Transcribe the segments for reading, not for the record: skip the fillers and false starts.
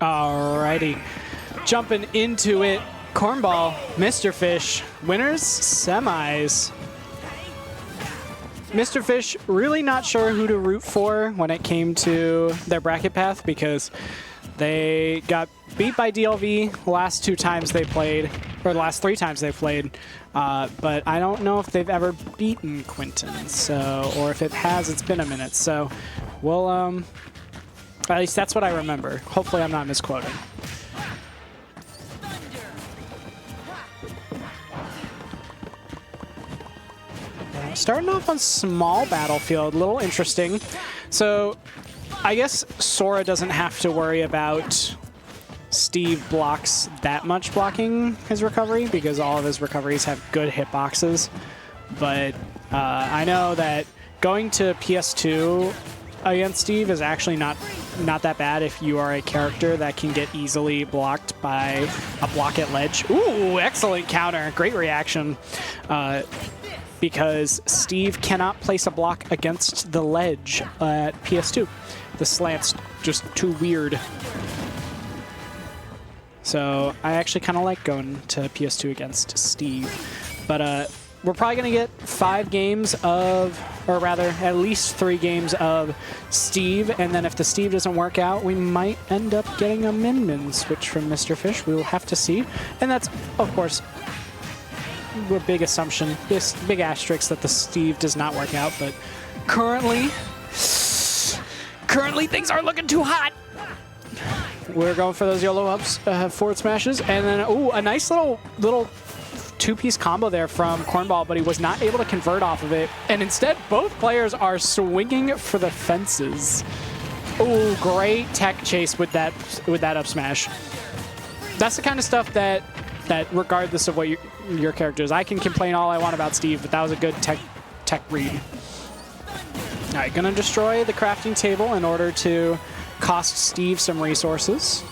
Alrighty. Jumping into it. Cornball, Mr. Fish, winners, semis. Mr. Fish really not sure who to root for when it came to their bracket path because they got beat by DLV the last 2 times they played, or the last 3 times they played. But I don't know if they've ever beaten Quentin, so, or if it has, it's been a minute. So we'll, at least that's what I remember. Hopefully I'm not misquoting. Starting off on small battlefield, a little interesting. So I guess Sora doesn't have to worry about Steve blocks that much blocking his recovery because all of his recoveries have good hitboxes. But I know that going to PS2 against Steve is actually not that bad if you are a character that can get easily blocked by a block at ledge. Ooh, excellent counter. Great reaction. Because Steve cannot place a block against the ledge at PS2. The slant's just too weird. So I actually kind of like going to PS2 against Steve. But we're probably going to get 5 games of, or rather at least 3 games of Steve. And then if the Steve doesn't work out, we might end up getting a Min-Min switch from Mr. Fish. We will have to see. And that's, of course, a big assumption, this big asterisk that the Steve does not work out, but currently things aren't looking too hot. We're going for those YOLO ups, forward smashes, and then ooh, a nice little 2-piece combo there from Cornball, but he was not able to convert off of it, and instead both players are swinging for the fences. Ooh, great tech chase with that up smash. That's the kind of stuff that regardless of what your character is, I can complain all I want about Steve, but that was a good tech read. All right, gonna destroy the crafting table in order to cost Steve some resources.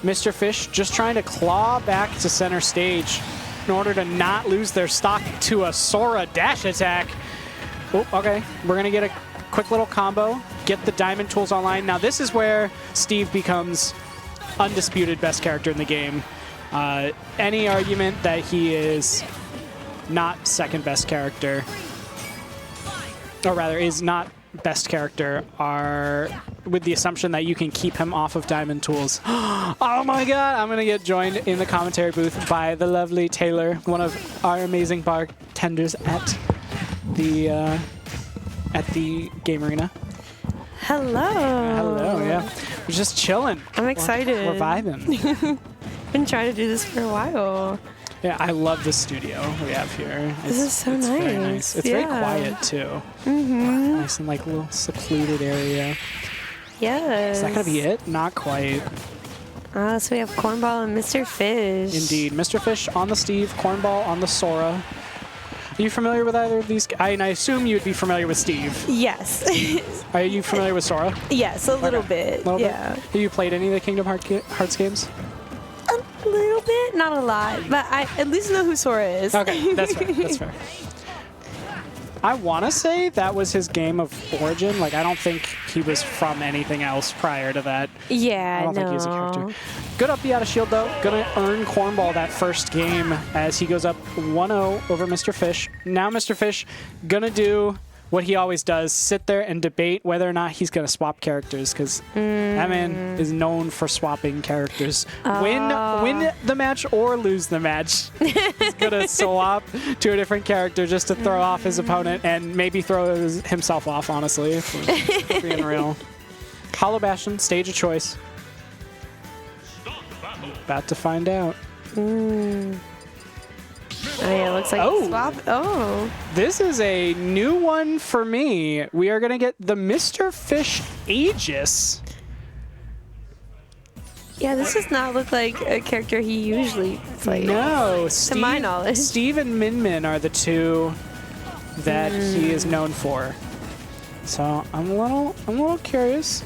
Mr. Fish just trying to claw back to center stage in order to not lose their stock to a Sora dash attack. Oh, okay, we're gonna get a quick little combo, get the diamond tools online. Now this is where Steve becomes undisputed best character in the game. Any argument that he is not second best character, or rather is not best character, are with the assumption that you can keep him off of diamond tools. Oh my god, I'm gonna get joined in the commentary booth by the lovely Taylor, one of our amazing bartenders at the game arena. Hello. Hello, yeah. We're just chilling. I'm excited. We're vibing. Been trying to do this for a while. Yeah, I love the studio we have here. This is so nice. Very nice. It's very quiet too. Mm-hmm. Nice and like little secluded area. Yes. Is that gonna be it? Not quite. So we have Cornball and Mr. Fish. Indeed, Mr. Fish on the Steve, Cornball on the Sora. Are you familiar with either of these? I assume you'd be familiar with Steve. Yes. Are you familiar with Sora? Yes, a little bit. Yeah. Have you played any of the Kingdom Hearts games? A little bit, not a lot, but I at least know who Sora is. Okay, that's fair. That's fair. I want to say that was his game of origin. Like, I don't think he was from anything else prior to that. Yeah, I don't think he was a character. Good up B out of shield, though. Gonna earn Cornball that first game as he goes up 1-0 over Mr. Fish. Now Mr. Fish gonna do what he always does, sit there and debate whether or not he's gonna swap characters, because that man is known for swapping characters. Win the match or lose the match. He's gonna swap to a different character just to throw off his opponent and maybe throw himself off, honestly, if we're being real. Hollow Bastion, stage of choice. About to find out. Oh yeah, looks like swap. Oh. This is a new one for me. We are going to get the Mr. Fish Aegis. Yeah, this does not look like a character he usually plays. No, to my knowledge. Steve and Min-Min are the two that he is known for. So I'm a little curious.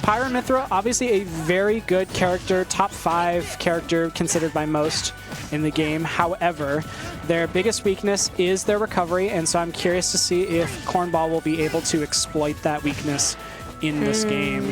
Pyra Mythra, obviously a very good character, top 5 character considered by most in the game. However, their biggest weakness is their recovery, and so I'm curious to see if Cornball will be able to exploit that weakness in this game.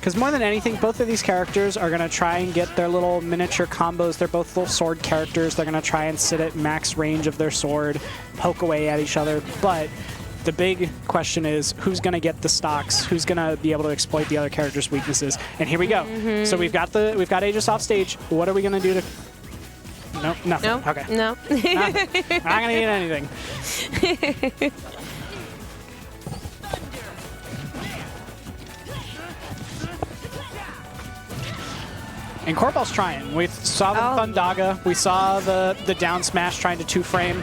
Because more than anything, both of these characters are going to try and get their little miniature combos. They're both little sword characters. They're going to try and sit at max range of their sword, poke away at each other. But the big question is, who's going to get the stocks? Who's going to be able to exploit the other character's weaknesses? And here we go. So we've got Aegis off stage. What are we going to do to... Nope, nothing. Nope. Okay. No. Not going to get anything. And Cornball's trying. We saw the Thundaga. We saw the down smash trying to 2-frame.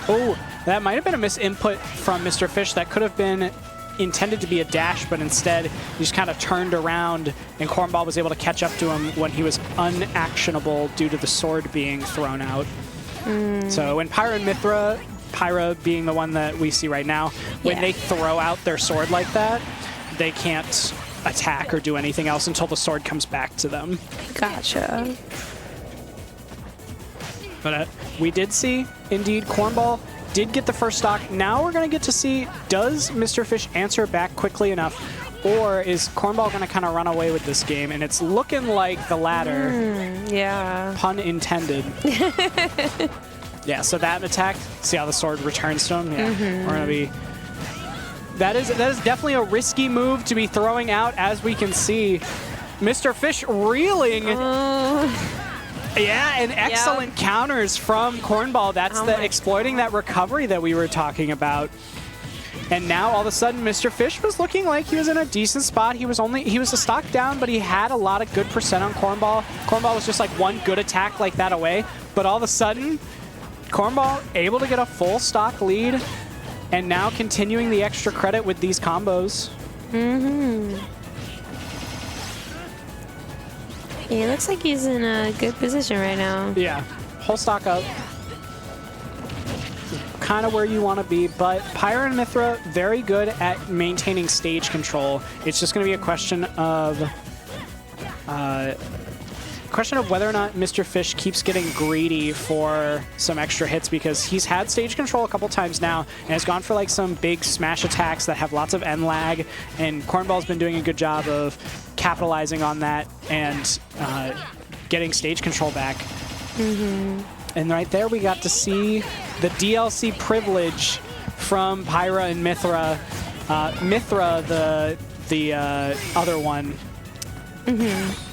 Oh, that might have been a misinput from Mr. Fish. That could have been intended to be a dash, but instead he just kind of turned around and Cornball was able to catch up to him when he was unactionable due to the sword being thrown out. So when Pyra and Mythra, Pyra being the one that we see right now, when they throw out their sword like that, they can't attack or do anything else until the sword comes back to them. Gotcha. But we did see, indeed, Cornball did get the first stock. Now we're going to get to see, does Mr. Fish answer back quickly enough, or is Cornball going to kind of run away with this game? And it's looking like the latter. Yeah. Pun intended. Yeah, so that attack, see how the sword returns to him? Yeah, we're going to be... That is definitely a risky move to be throwing out, as we can see. Mr. Fish reeling. Yeah, and excellent counters from Cornball. That's the exploiting that recovery that we were talking about. And now all of a sudden, Mr. Fish was looking like he was in a decent spot. He was a stock down, but he had a lot of good percent on Cornball. Cornball was just like one good attack like that away. But all of a sudden, Cornball able to get a full stock lead. And now continuing the extra credit with these combos. Yeah, it looks like he's in a good position right now. Yeah, whole stock up. Kind of where you want to be, but Pyra and Mythra, very good at maintaining stage control. It's just going to be a question of whether or not Mr. Fish keeps getting greedy for some extra hits, because he's had stage control a couple times now and has gone for like some big smash attacks that have lots of end lag, and Cornball's been doing a good job of capitalizing on that and getting stage control back. And right there we got to see the DLC privilege from Pyra and Mythra. Mythra, the other one.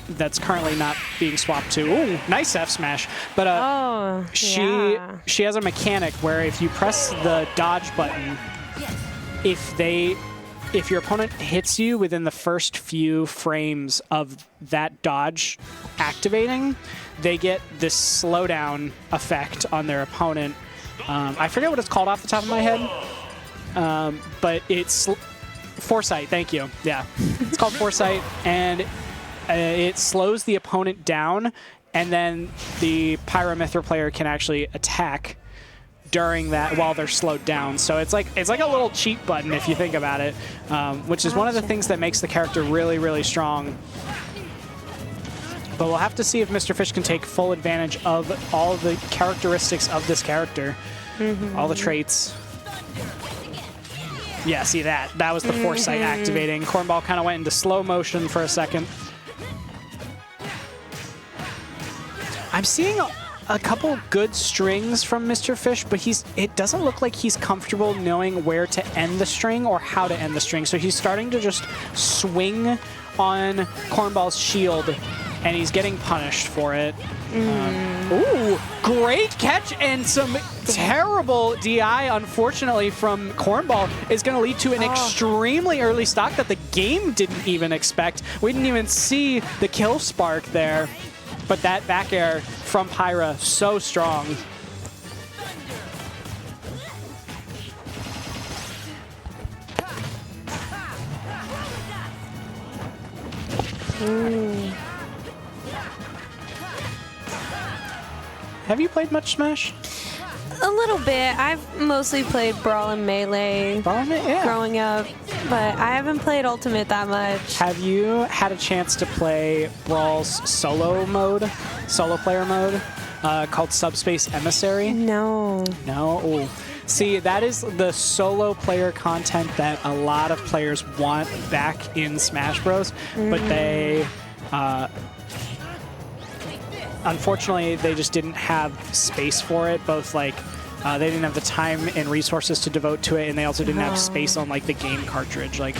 That's currently not being swapped to. Ooh, nice F smash. But she has a mechanic where if you press the dodge button, if your opponent hits you within the first few frames of that dodge activating, they get this slowdown effect on their opponent. I forget what it's called off the top of my head, but it's Foresight. Thank you. Yeah, it's called Foresight, and it slows the opponent down, and then the Pyra Mythra player can actually attack during that while they're slowed down. So it's like a little cheat button if you think about it, which is one of the things that makes the character really, really strong. But we'll have to see if Mr. Fish can take full advantage of all the characteristics of this character, all the traits. Yeah, see that? That was the Foresight activating. Cornball kind of went into slow motion for a second. I'm seeing a couple good strings from Mr. Fish, but it doesn't look like he's comfortable knowing where to end the string or how to end the string. So he's starting to just swing on Cornball's shield, and he's getting punished for it. Ooh, great catch, and some terrible DI, unfortunately, from Cornball is going to lead to an extremely early stock that the game didn't even expect. We didn't even see the kill spark there. But that back air from Pyra, so strong. Have you played much Smash? A little bit. I've mostly played Brawl and Melee growing up, but I haven't played Ultimate that much. Have you had a chance to play Brawl's solo player mode, called Subspace Emissary? No. No? Ooh. See, that is the solo player content that a lot of players want back in Smash Bros. But they, unfortunately, they just didn't have space for it. Both like they didn't have the time and resources to devote to it, and they also didn't have space on like the game cartridge. Like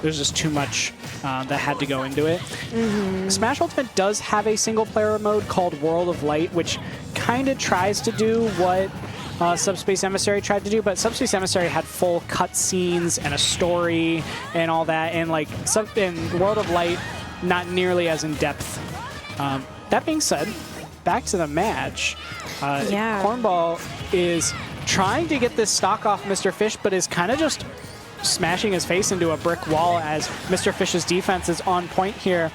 there's just too much that had to go into it. Smash Ultimate does have a single player mode called World of Light, which kind of tries to do what Subspace Emissary tried to do, but Subspace Emissary had full cutscenes and a story and all that, and like in World of Light, not nearly as in depth. That being said, back to the match. Cornball is trying to get this stock off Mr. Fish, but is kind of just smashing his face into a brick wall as Mr. Fish's defense is on point here.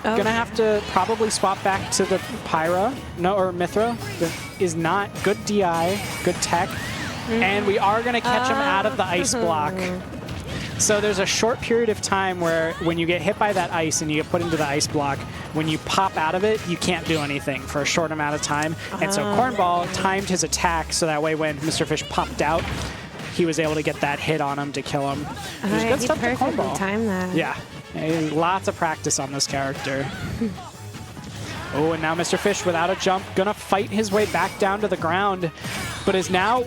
Gonna have to probably swap back to the Pyra, or Mythra. That is not good DI, good tech, and we are gonna catch him out of the ice block. So there's a short period of time where when you get hit by that ice and you get put into the ice block, when you pop out of it, you can't do anything for a short amount of time. And so Cornball timed his attack so that way when Mr. Fish popped out, he was able to get that hit on him to kill him. There's good stuff to Cornball. Time that. Yeah, lots of practice on this character. Oh, and now Mr. Fish without a jump, gonna fight his way back down to the ground, but is now,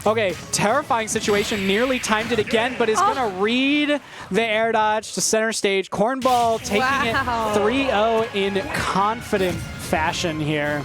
okay, terrifying situation, nearly timed it again, but is gonna read the air dodge to center stage. Cornball taking it 3-0 in confident fashion here.